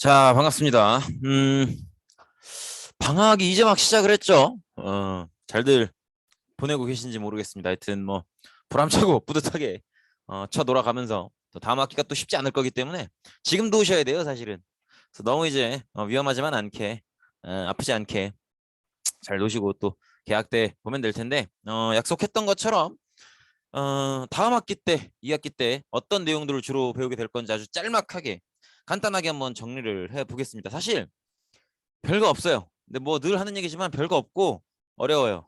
자, 반갑습니다. 방학이 이제 막 시작을 했죠. 잘들 보내고 계신지 모르겠습니다. 하여튼 뭐 보람차고 뿌듯하게 쳐돌아가면서 또 다음 학기가 또 쉽지 않을 거기 때문에 지금도 오셔야 돼요, 사실은. 그래서 너무 이제 위험하지만 않게 아프지 않게 잘 노시고 또 개학 때 보면 될 텐데 약속했던 것처럼 다음 학기 때, 2학기 때 어떤 내용들을 주로 배우게 될 건지 아주 짤막하게 간단하게 한번 정리를 해 보겠습니다. 사실 별거 없어요. 근데 뭐 늘 하는 얘기지만 별거 없고 어려워요.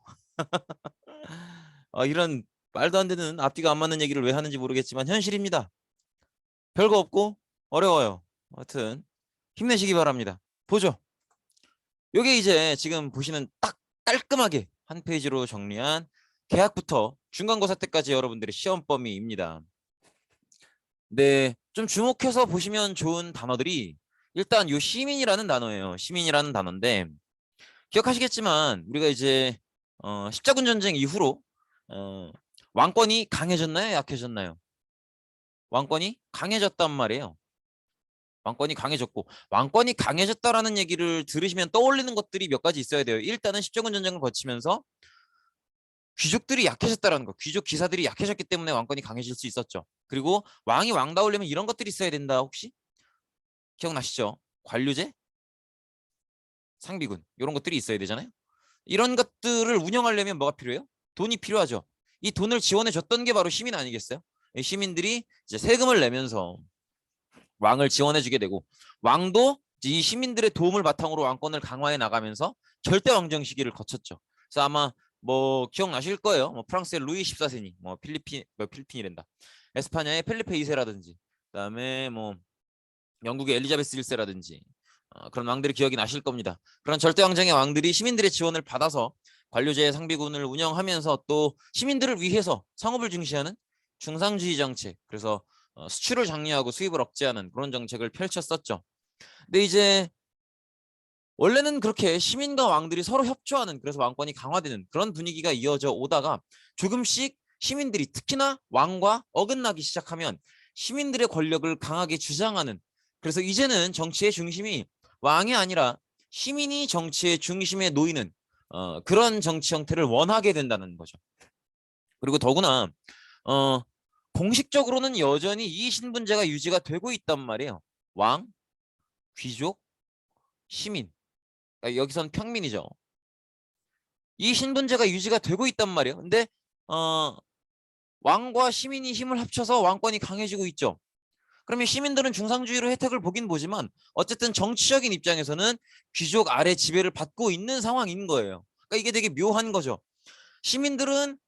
이런 말도 안 되는 앞뒤가 안 맞는 얘기를 왜 하는지 모르겠지만 현실입니다. 별거 없고 어려워요. 하여튼 힘내시기 바랍니다. 보죠. 요게 이제 지금 보시는 딱 깔끔하게 한 페이지로 정리한 개학부터 중간고사 때까지 여러분들의 시험 범위입니다. 네, 좀 주목해서 보시면 좋은 단어들이 일단 요 시민이라는 단어예요. 시민이라는 단어인데 기억하시겠지만 우리가 이제 십자군 전쟁 이후로 어, 왕권이 강해졌나요? 약해졌나요? 왕권이 강해졌단 말이에요. 왕권이 강해졌고 왕권이 강해졌다라는 얘기를 들으시면 떠올리는 것들이 몇 가지 있어야 돼요. 일단은 십자군 전쟁을 거치면서 귀족들이 약해졌다라는 거. 귀족 기사들이 약해졌기 때문에 왕권이 강해질 수 있었죠. 그리고 왕이 왕다우려면 이런 것들이 있어야 된다. 혹시 기억나시죠? 관료제, 상비군 이런 것들이 있어야 되잖아요. 이런 것들을 운영하려면 뭐가 필요해요? 돈이 필요하죠. 이 돈을 지원해 줬던 게 바로 시민 아니겠어요? 시민들이 이제 세금을 내면서 왕을 지원해 주게 되고 왕도 이 시민들의 도움을 바탕으로 왕권을 강화해 나가면서 절대 왕정 시기를 거쳤죠. 그래서 아마 뭐 기억나실 거예요. 뭐 프랑스의 루이 14세니, 뭐 필리핀이란다. 에스파냐의 펠리페 2세라든지, 그다음에 뭐 영국의 엘리자베스 1세라든지 그런 왕들이 기억이 나실 겁니다. 그런 절대 왕정의 왕들이 시민들의 지원을 받아서 관료제의 상비군을 운영하면서 또 시민들을 위해서 상업을 중시하는 중상주의 정책, 그래서 수출을 장려하고 수입을 억제하는 그런 정책을 펼쳤었죠. 근데 이제 원래는 그렇게 시민과 왕들이 서로 협조하는, 그래서 왕권이 강화되는 그런 분위기가 이어져 오다가 조금씩 시민들이 특히나 왕과 어긋나기 시작하면 시민들의 권력을 강하게 주장하는, 그래서 이제는 정치의 중심이 왕이 아니라 시민이 정치의 중심에 놓이는 그런 정치 형태를 원하게 된다는 거죠. 그리고 더구나 어, 공식적으로는 여전히 이 신분제가 유지가 되고 있단 말이에요. 왕, 귀족, 시민. 그러니까 여기선 평민이죠. 이 신분제가 유지가 되고 있단 말이에요. 근데 어, 왕과 시민이 힘을 합쳐서 왕권이 강해지고 있죠. 그러면 시민들은 중상주의로 혜택을 보긴 보지만 어쨌든 정치적인 입장에서는 귀족 아래 지배를 받고 있는 상황인 거예요. 그러니까 이게 되게 묘한 거죠. 시민들은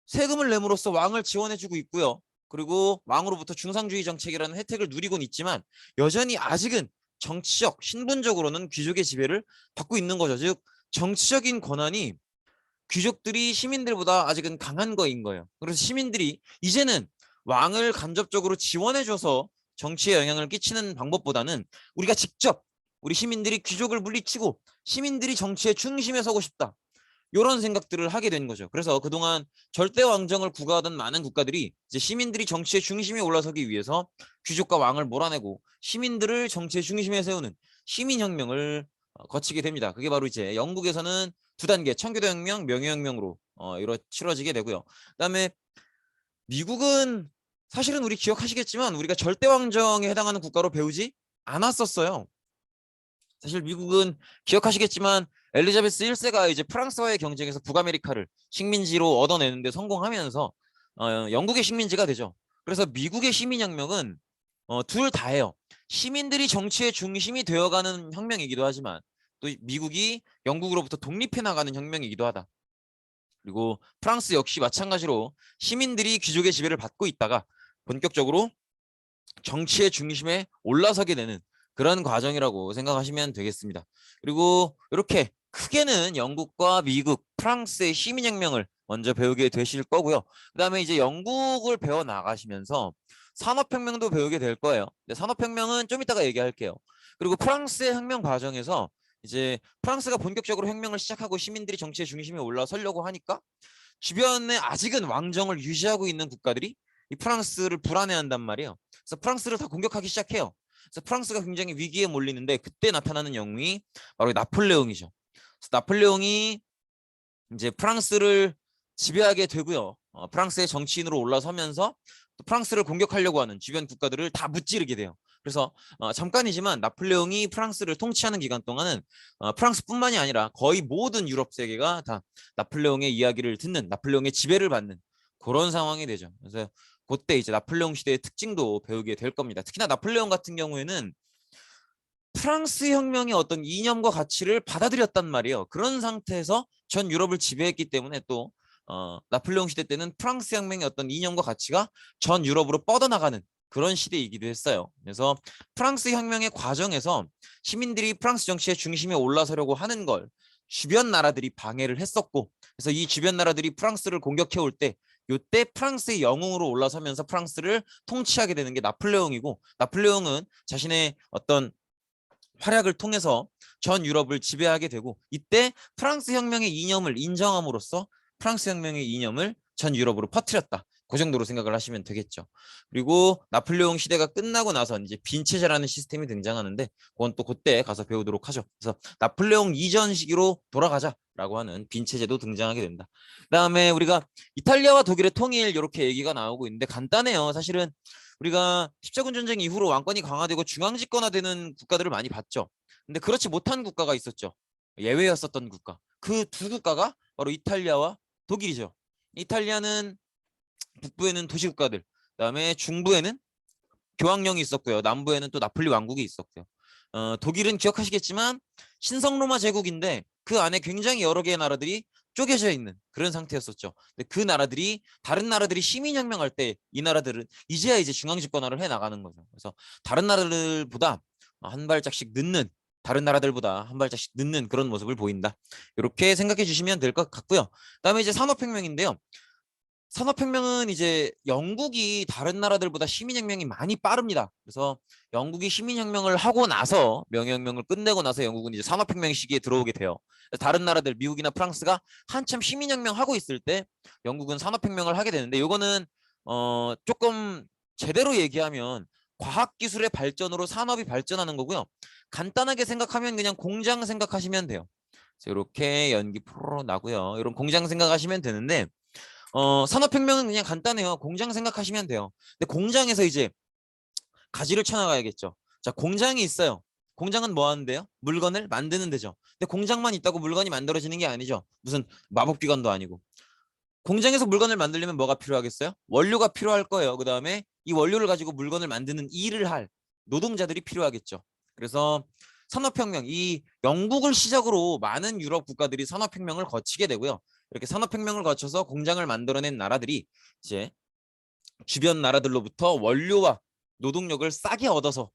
세금을 내므로써 왕을 지원해주고 있고요. 그리고 왕으로부터 중상주의 정책이라는 혜택을 누리곤 있지만 여전히 아직은 정치적, 신분적으로는 귀족의 지배를 받고 있는 거죠. 즉 정치적인 권한이 귀족들이 시민들보다 아직은 강한 거인 거예요. 그래서 시민들이 이제는 왕을 간접적으로 지원해줘서 정치에 영향을 끼치는 방법보다는 우리가 직접 우리 시민들이 귀족을 물리치고 시민들이 정치의 중심에 서고 싶다, 이런 생각들을 하게 된 거죠. 그래서 그동안 절대 왕정을 구가하던 많은 국가들이 이제 시민들이 정치의 중심에 올라서기 위해서 귀족과 왕을 몰아내고 시민들을 정치의 중심에 세우는 시민혁명을 거치게 됩니다. 그게 바로 이제 영국에서는 두 단계, 청교도혁명, 명예혁명으로 치러지게 되고요. 그다음에 미국은 사실은 우리 기억하시겠지만 우리가 절대 왕정에 해당하는 국가로 배우지 않았었어요. 사실 미국은 기억하시겠지만 엘리자베스 1세가 이제 프랑스와의 경쟁에서 북아메리카를 식민지로 얻어내는데 성공하면서 영국의 식민지가 되죠. 그래서 미국의 시민혁명은 둘 다예요. 시민들이 정치의 중심이 되어가는 혁명이기도 하지만 또 미국이 영국으로부터 독립해 나가는 혁명이기도 하다. 그리고 프랑스 역시 마찬가지로 시민들이 귀족의 지배를 받고 있다가 본격적으로 정치의 중심에 올라서게 되는 그런 과정이라고 생각하시면 되겠습니다. 그리고 이렇게 크게는 영국과 미국, 프랑스의 시민혁명을 먼저 배우게 되실 거고요. 그다음에 이제 영국을 배워 나가시면서 산업혁명도 배우게 될 거예요. 근데 산업혁명은 좀 이따가 얘기할게요. 그리고 프랑스의 혁명 과정에서 이제 프랑스가 본격적으로 혁명을 시작하고 시민들이 정치의 중심에 올라서려고 하니까 주변에 아직은 왕정을 유지하고 있는 국가들이 이 프랑스를 불안해한단 말이에요. 그래서 프랑스를 다 공격하기 시작해요. 그래서 프랑스가 굉장히 위기에 몰리는데 그때 나타나는 영웅이 바로 나폴레옹이죠. 그래서 나폴레옹이 이제 프랑스를 지배하게 되고요. 프랑스의 정치인으로 올라서면서 또 프랑스를 공격하려고 하는 주변 국가들을 다 무찌르게 돼요. 그래서 잠깐이지만 나폴레옹이 프랑스를 통치하는 기간 동안은 프랑스뿐만이 아니라 거의 모든 유럽 세계가 다 나폴레옹의 이야기를 듣는, 나폴레옹의 지배를 받는 그런 상황이 되죠. 그래서 그때 이제 나폴레옹 시대의 특징도 배우게 될 겁니다. 특히나 나폴레옹 같은 경우에는 프랑스 혁명의 어떤 이념과 가치를 받아들였단 말이에요. 그런 상태에서 전 유럽을 지배했기 때문에 또 나폴레옹 시대 때는 프랑스 혁명의 어떤 이념과 가치가 전 유럽으로 뻗어나가는 그런 시대이기도 했어요. 그래서 프랑스 혁명의 과정에서 시민들이 프랑스 정치의 중심에 올라서려고 하는 걸 주변 나라들이 방해를 했었고, 그래서 이 주변 나라들이 프랑스를 공격해 올 때 요때 프랑스의 영웅으로 올라서면서 프랑스를 통치하게 되는 게 나폴레옹이고, 나폴레옹은 자신의 어떤 활약을 통해서 전 유럽을 지배하게 되고, 이때 프랑스 혁명의 이념을 인정함으로써 프랑스 혁명의 이념을 전 유럽으로 퍼뜨렸다. 그 정도로 생각을 하시면 되겠죠. 그리고 나폴레옹 시대가 끝나고 나서 이제 빈체제라는 시스템이 등장하는데 그건 또 그때 가서 배우도록 하죠. 그래서 나폴레옹 이전 시기로 돌아가자라고 하는 빈체제도 등장하게 된다. 그다음에 우리가 이탈리아와 독일의 통일 이렇게 얘기가 나오고 있는데 간단해요. 사실은 우리가 십자군 전쟁 이후로 왕권이 강화되고 중앙집권화되는 국가들을 많이 봤죠. 근데 그렇지 못한 국가가 있었죠. 예외였었던 국가. 그 두 국가가 바로 이탈리아와 독일이죠. 이탈리아는 북부에는 도시국가들, 그다음에 중부에는 교황령이 있었고요. 남부에는 또 나폴리 왕국이 있었고요. 독일은 기억하시겠지만 신성로마 제국인데 그 안에 굉장히 여러 개의 나라들이 쪼개져 있는 그런 상태였었죠. 근데 그 나라들이 다른 나라들이 시민혁명할 때 이 나라들은 이제야 이제 중앙집권화를 해 나가는 거죠. 그래서 다른 나라들보다 한 발짝씩 늦는, 다른 나라들보다 한 발짝씩 늦는 그런 모습을 보인다. 이렇게 생각해 주시면 될 것 같고요. 그다음에 이제 산업혁명인데요. 산업혁명은 이제 영국이 다른 나라들보다 시민혁명이 많이 빠릅니다. 그래서 영국이 시민혁명을 하고 나서 명예혁명을 끝내고 나서 영국은 이제 산업혁명 시기에 들어오게 돼요. 다른 나라들 미국이나 프랑스가 한참 시민혁명 하고 있을 때 영국은 산업혁명을 하게 되는데 이거는 조금 제대로 얘기하면 과학기술의 발전으로 산업이 발전하는 거고요. 간단하게 생각하면 그냥 공장 생각하시면 돼요. 이렇게 연기 프로 나고요. 이런 공장 생각하시면 되는데 산업혁명은 그냥 간단해요. 공장 생각하시면 돼요. 근데 공장에서 이제 가지를 쳐나가야겠죠. 자, 공장이 있어요. 공장은 뭐 하는데요? 물건을 만드는 데죠. 근데 공장만 있다고 물건이 만들어지는 게 아니죠. 무슨 마법기관도 아니고. 공장에서 물건을 만들려면 뭐가 필요하겠어요? 원료가 필요할 거예요. 그 다음에 이 원료를 가지고 물건을 만드는 일을 할 노동자들이 필요하겠죠. 그래서 산업혁명, 이 영국을 시작으로 많은 유럽 국가들이 산업혁명을 거치게 되고요. 이렇게 산업혁명을 거쳐서 공장을 만들어낸 나라들이 이제 주변 나라들로부터 원료와 노동력을 싸게 얻어서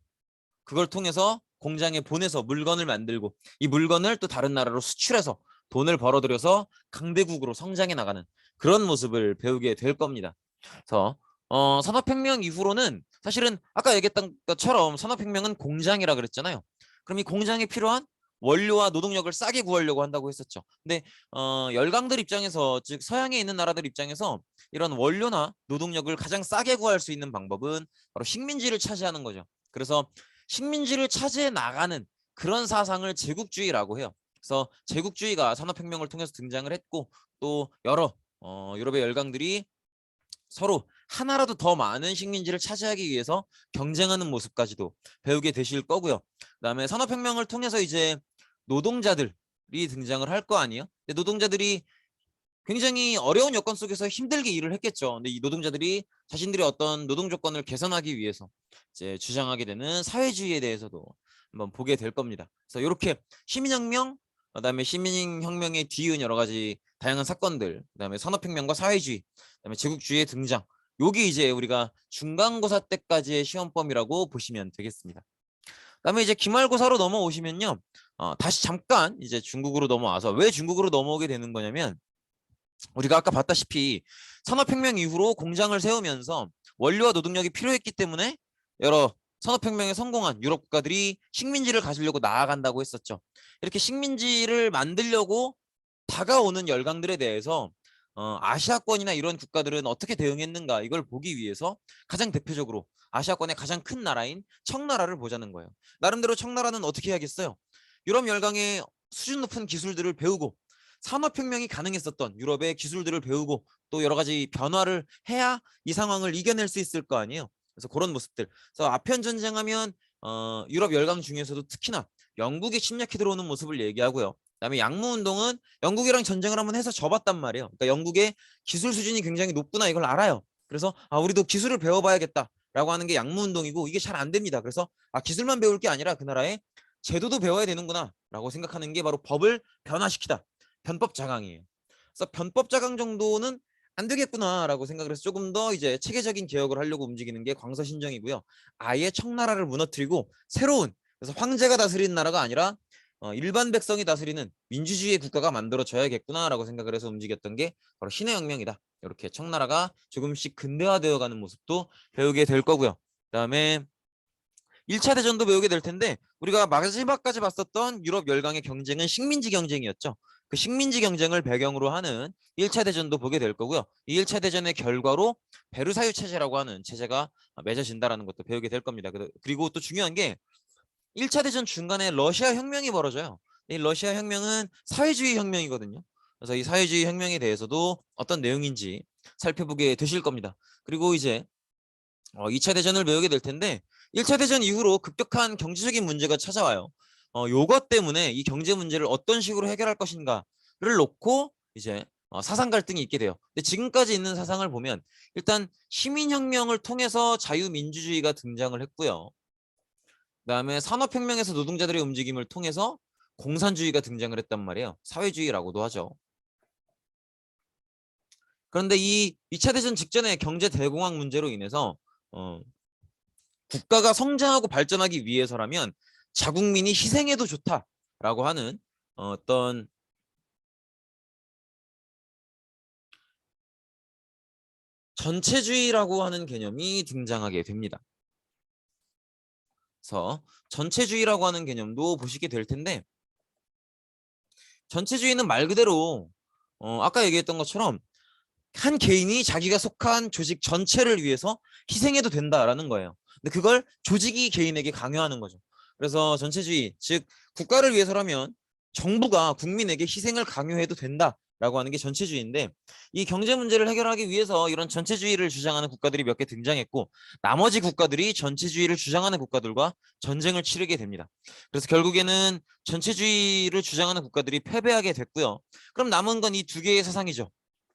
그걸 통해서 공장에 보내서 물건을 만들고 이 물건을 또 다른 나라로 수출해서 돈을 벌어들여서 강대국으로 성장해 나가는 그런 모습을 배우게 될 겁니다. 그래서 산업혁명 이후로는 사실은 아까 얘기했던 것처럼 산업혁명은 공장이라 그랬잖아요. 그럼 이 공장에 필요한 원료와 노동력을 싸게 구하려고 한다고 했었죠. 근데 열강들 입장에서, 즉 서양에 있는 나라들 입장에서 이런 원료나 노동력을 가장 싸게 구할 수 있는 방법은 바로 식민지를 차지하는 거죠. 그래서 식민지를 차지해 나가는 그런 사상을 제국주의라고 해요. 그래서 제국주의가 산업혁명을 통해서 등장을 했고 또 여러 유럽의 열강들이 서로 하나라도 더 많은 식민지를 차지하기 위해서 경쟁하는 모습까지도 배우게 되실 거고요. 그다음에 산업혁명을 통해서 이제 노동자들이 등장을 할 거 아니에요. 근데 노동자들이 굉장히 어려운 여건 속에서 힘들게 일을 했겠죠. 근데 이 노동자들이 자신들의 어떤 노동 조건을 개선하기 위해서 이제 주장하게 되는 사회주의에 대해서도 한번 보게 될 겁니다. 그래서 이렇게 시민혁명, 그다음에 시민혁명에 뒤이은 여러 가지 다양한 사건들, 그다음에 산업혁명과 사회주의, 그다음에 제국주의의 등장. 요게 이제 우리가 중간고사 때까지의 시험범위라고 보시면 되겠습니다. 그다음에 이제 기말고사로 넘어오시면요, 다시 잠깐 이제 중국으로 넘어와서 왜 중국으로 넘어오게 되는 거냐면 우리가 아까 봤다시피 산업혁명 이후로 공장을 세우면서 원료와 노동력이 필요했기 때문에 여러 산업혁명에 성공한 유럽 국가들이 식민지를 가지려고 나아간다고 했었죠. 이렇게 식민지를 만들려고 다가오는 열강들에 대해서 아시아권이나 이런 국가들은 어떻게 대응했는가 이걸 보기 위해서 가장 대표적으로 아시아권의 가장 큰 나라인 청나라를 보자는 거예요. 나름대로 청나라는 어떻게 해야겠어요? 유럽 열강의 수준 높은 기술들을 배우고 산업혁명이 가능했었던 유럽의 기술들을 배우고 또 여러 가지 변화를 해야 이 상황을 이겨낼 수 있을 거 아니에요. 그래서 그런 모습들. 그래서 아편 전쟁하면 유럽 열강 중에서도 특히나 영국이 침략해 들어오는 모습을 얘기하고요. 그다음에 양무운동은 영국이랑 전쟁을 한번 해서 져봤단 말이에요. 그러니까 영국의 기술 수준이 굉장히 높구나 이걸 알아요. 그래서 우리도 기술을 배워봐야겠다라고 하는 게 양무운동이고 이게 잘 안 됩니다. 그래서 기술만 배울 게 아니라 그 나라의 제도도 배워야 되는구나라고 생각하는 게 바로 법을 변화시키다. 변법 자강이에요. 그래서 변법 자강 정도는 안 되겠구나라고 생각을 해서 조금 더 이제 체계적인 개혁을 하려고 움직이는 게 광서신정이고요. 아예 청나라를 무너뜨리고 새로운 그래서 황제가 다스리는 나라가 아니라 일반 백성이 다스리는 민주주의 국가가 만들어져야겠구나라고 생각을 해서 움직였던 게 바로 신의 혁명이다. 이렇게 청나라가 조금씩 근대화되어가는 모습도 배우게 될 거고요. 그다음에 1차 대전도 배우게 될 텐데 우리가 마지막까지 봤었던 유럽 열강의 경쟁은 식민지 경쟁이었죠. 그 식민지 경쟁을 배경으로 하는 1차 대전도 보게 될 거고요. 이 1차 대전의 결과로 베르사유 체제라고 하는 체제가 맺어진다라는 것도 배우게 될 겁니다. 그리고 또 중요한 게 1차 대전 중간에 러시아 혁명이 벌어져요. 이 러시아 혁명은 사회주의 혁명이거든요. 그래서 이 사회주의 혁명에 대해서도 어떤 내용인지 살펴보게 되실 겁니다. 그리고 이제 2차 대전을 배우게 될 텐데 1차 대전 이후로 급격한 경제적인 문제가 찾아와요. 요것 때문에 이 경제 문제를 어떤 식으로 해결할 것인가를 놓고 이제 사상 갈등이 있게 돼요. 근데 지금까지 있는 사상을 보면 일단 시민혁명을 통해서 자유민주주의가 등장을 했고요. 그다음에 산업혁명에서 노동자들의 움직임을 통해서 공산주의가 등장을 했단 말이에요. 사회주의라고도 하죠. 그런데 이 2차 대전 직전에 경제 대공황 문제로 인해서 국가가 성장하고 발전하기 위해서라면 자국민이 희생해도 좋다라고 하는 어떤 전체주의라고 하는 개념이 등장하게 됩니다. 그래서 전체주의라고 하는 개념도 보시게 될 텐데 전체주의는 말 그대로 아까 얘기했던 것처럼 한 개인이 자기가 속한 조직 전체를 위해서 희생해도 된다라는 거예요. 근데 그걸 조직이 개인에게 강요하는 거죠. 그래서 전체주의, 즉 국가를 위해서라면 정부가 국민에게 희생을 강요해도 된다라고 하는 게 전체주의인데 이 경제 문제를 해결하기 위해서 이런 전체주의를 주장하는 국가들이 몇 개 등장했고 나머지 국가들이 전체주의를 주장하는 국가들과 전쟁을 치르게 됩니다. 그래서 결국에는 전체주의를 주장하는 국가들이 패배하게 됐고요. 그럼 남은 건 이 두 개의 사상이죠.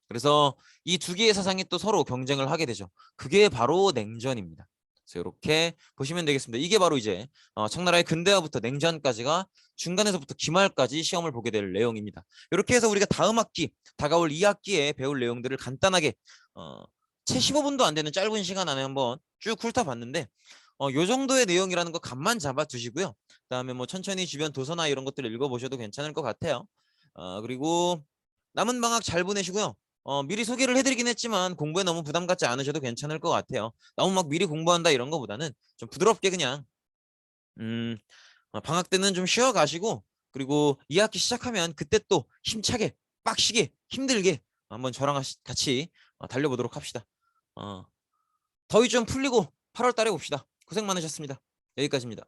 그래서 이 두 개의 사상이 또 서로 경쟁을 하게 되죠. 그게 바로 냉전입니다. 그래서 이렇게 보시면 되겠습니다. 이게 바로 이제 청나라의 근대화부터 냉전까지가 중간에서부터 기말까지 시험을 보게 될 내용입니다. 이렇게 해서 우리가 다음 학기, 다가올 2학기에 배울 내용들을 간단하게 채 15분도 안 되는 짧은 시간 안에 한번 쭉 훑어봤는데 요 정도의 내용이라는 거 감만 잡아 두시고요. 그다음에 뭐 천천히 주변 도서나 이런 것들을 읽어보셔도 괜찮을 것 같아요. 그리고 남은 방학 잘 보내시고요. 미리 소개를 해드리긴 했지만 공부에 너무 부담 갖지 않으셔도 괜찮을 것 같아요. 너무 막 미리 공부한다 이런 거보다는 좀 부드럽게 그냥 방학 때는 좀 쉬어가시고 그리고 2학기 시작하면 그때 또 힘차게 빡시게 힘들게 한번 저랑 같이 달려보도록 합시다. 더위 좀 풀리고 8월 달에 봅시다. 고생 많으셨습니다. 여기까지입니다.